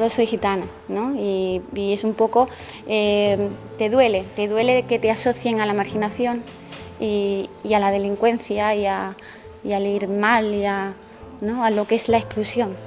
yo soy gitana, ¿no? Y es un poco, te duele que te asocien a la marginación y a la delincuencia y al ir mal ¿no? A lo que es la exclusión.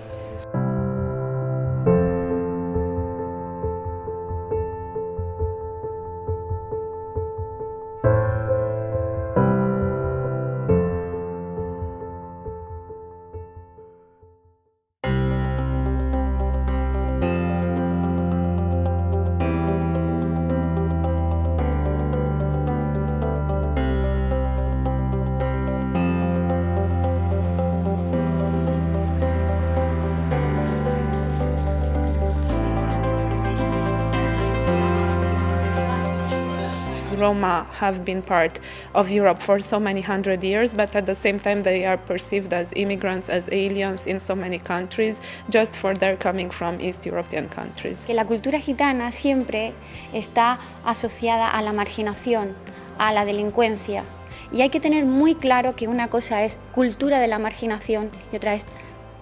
Roma have been part of Europe for so many hundred years, but at the same time they are perceived as immigrants, as aliens in so many countries, just for their coming from East European countries. Que la cultura gitana siempre está asociada a la marginación, a la delincuencia. Y hay que tener muy claro que una cosa es cultura de la marginación y otra es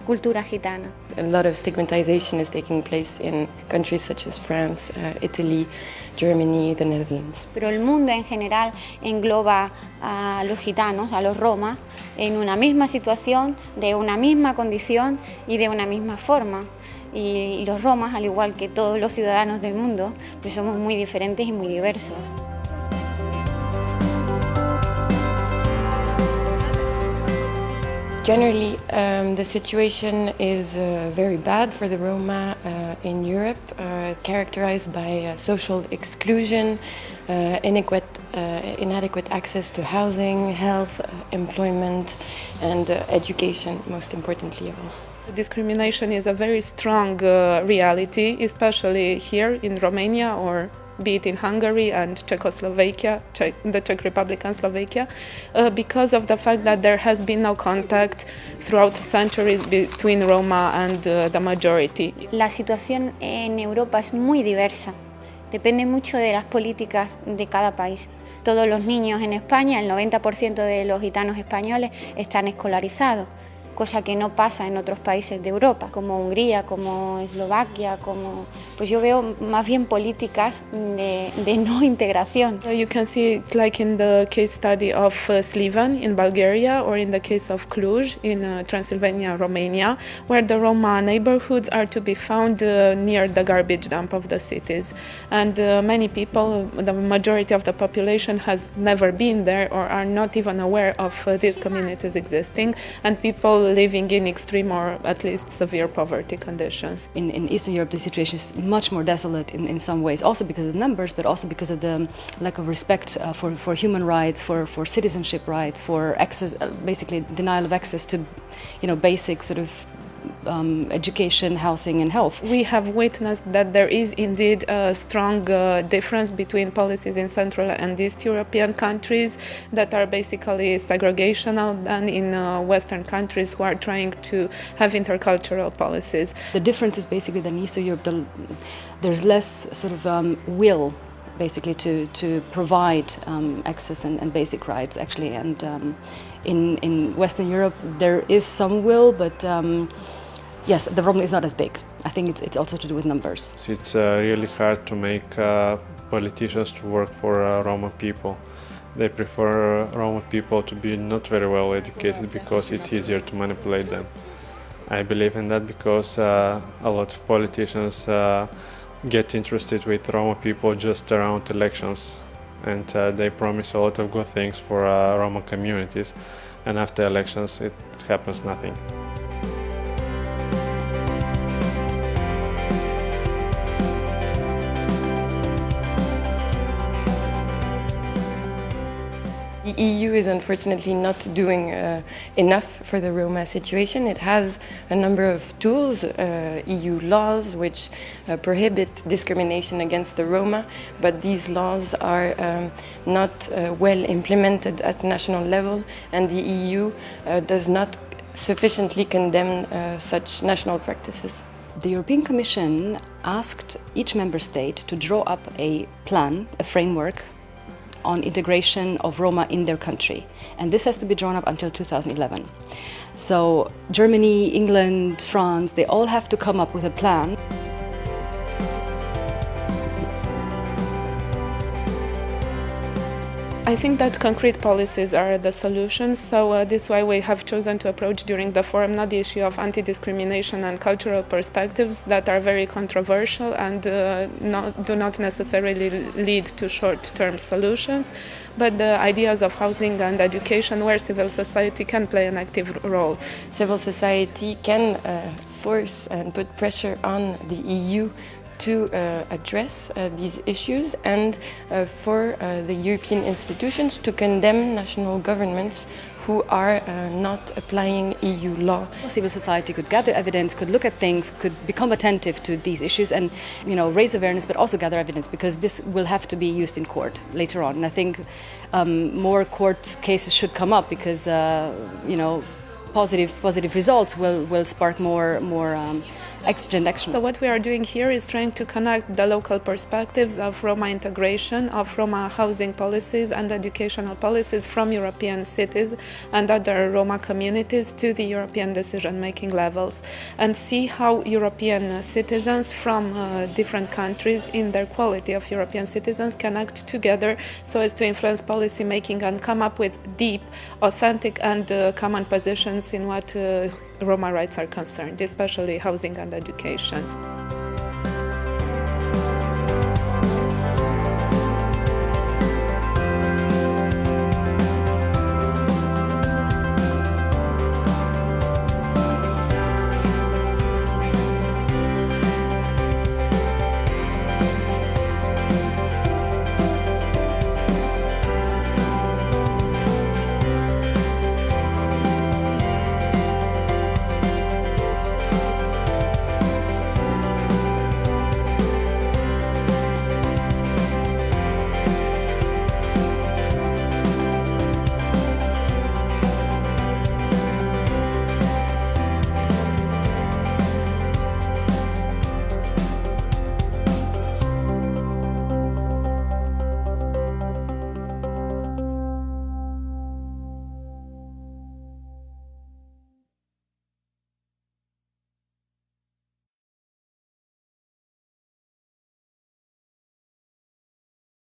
cultura gitana. A lot of stigmatization is taking place in countries such as France, Italy, Germany, the Netherlands. Pero el mundo en general engloba a los gitanos, a los romas, en una misma situación, de una misma condición y de una misma forma. Y los romas, al igual que todos los ciudadanos del mundo, pues somos muy diferentes y muy diversos. Generally, the situation is very bad for the Roma in Europe, characterized by social exclusion, inadequate access to housing, health, employment, and education, most importantly of all. Discrimination is a very strong reality, especially here in Romania, or be it in Hungary and Czechoslovakia, the Czech Republic and Slovakia, because of the fact that there has been no contact throughout the centuries between Roma and the majority. La situación en Europa es muy diversa, depende mucho de las políticas de cada país. Todos los niños en España, el 90% de los gitanos españoles están escolarizados, cosa que no pasa en otros países de Europa, como Hungría, como Eslovaquia, pues yo veo más bien políticas de no integración. You can see it like in the case study of Sliven in Bulgaria, or in the case of Cluj in Transylvania, Romania, where the Roma neighborhoods are to be found near the garbage dump of the cities. And many people, the majority of the population has never been there or are not even aware of these communities existing, and people living in extreme or at least severe poverty conditions. In Eastern Europe, the situation is much more desolate in some ways, also because of the numbers, but also because of the lack of respect for human rights, for citizenship rights, for access, basically denial of access to, basic sort of education, housing and health. We have witnessed that there is indeed a strong difference between policies in Central and East European countries that are basically segregational than in Western countries who are trying to have intercultural policies. The difference is basically that in Eastern Europe there's less sort of will basically to provide access and basic rights actually, and in Western Europe there is some will, but yes, the problem is not as big. I think it's also to do with numbers. It's really hard to make politicians to work for Roma people. They prefer Roma people to be not very well educated because it's easier to manipulate them. I believe in that because a lot of politicians get interested with Roma people just around elections, and they promise a lot of good things for Roma communities, and after elections it happens nothing. The EU is unfortunately not doing enough for the Roma situation. It has a number of tools, EU laws, which prohibit discrimination against the Roma, but these laws are not well implemented at national level, and the EU does not sufficiently condemn such national practices. The European Commission asked each member state to draw up a plan, a framework, on integration of Roma in their country, and this has to be drawn up until 2011. So Germany, England, France, they all have to come up with a plan. I think that concrete policies are the solution, so this is why we have chosen to approach during the forum not the issue of anti-discrimination and cultural perspectives that are very controversial and do not necessarily lead to short-term solutions, but the ideas of housing and education where civil society can play an active role. Civil society can force and put pressure on the EU to address these issues and for the European institutions to condemn national governments who are not applying EU law. Civil society could gather evidence, could look at things, could become attentive to these issues and raise awareness, but also gather evidence, because this will have to be used in court later on. And I think more court cases should come up because positive results will spark more exigent action. So what we are doing here is trying to connect the local perspectives of Roma integration, of Roma housing policies and educational policies from European cities and other Roma communities to the European decision-making levels, and see how European citizens from different countries in their quality of European citizens can act together so as to influence policy making and come up with deep, authentic and common positions in what Roma rights are concerned, especially housing and education.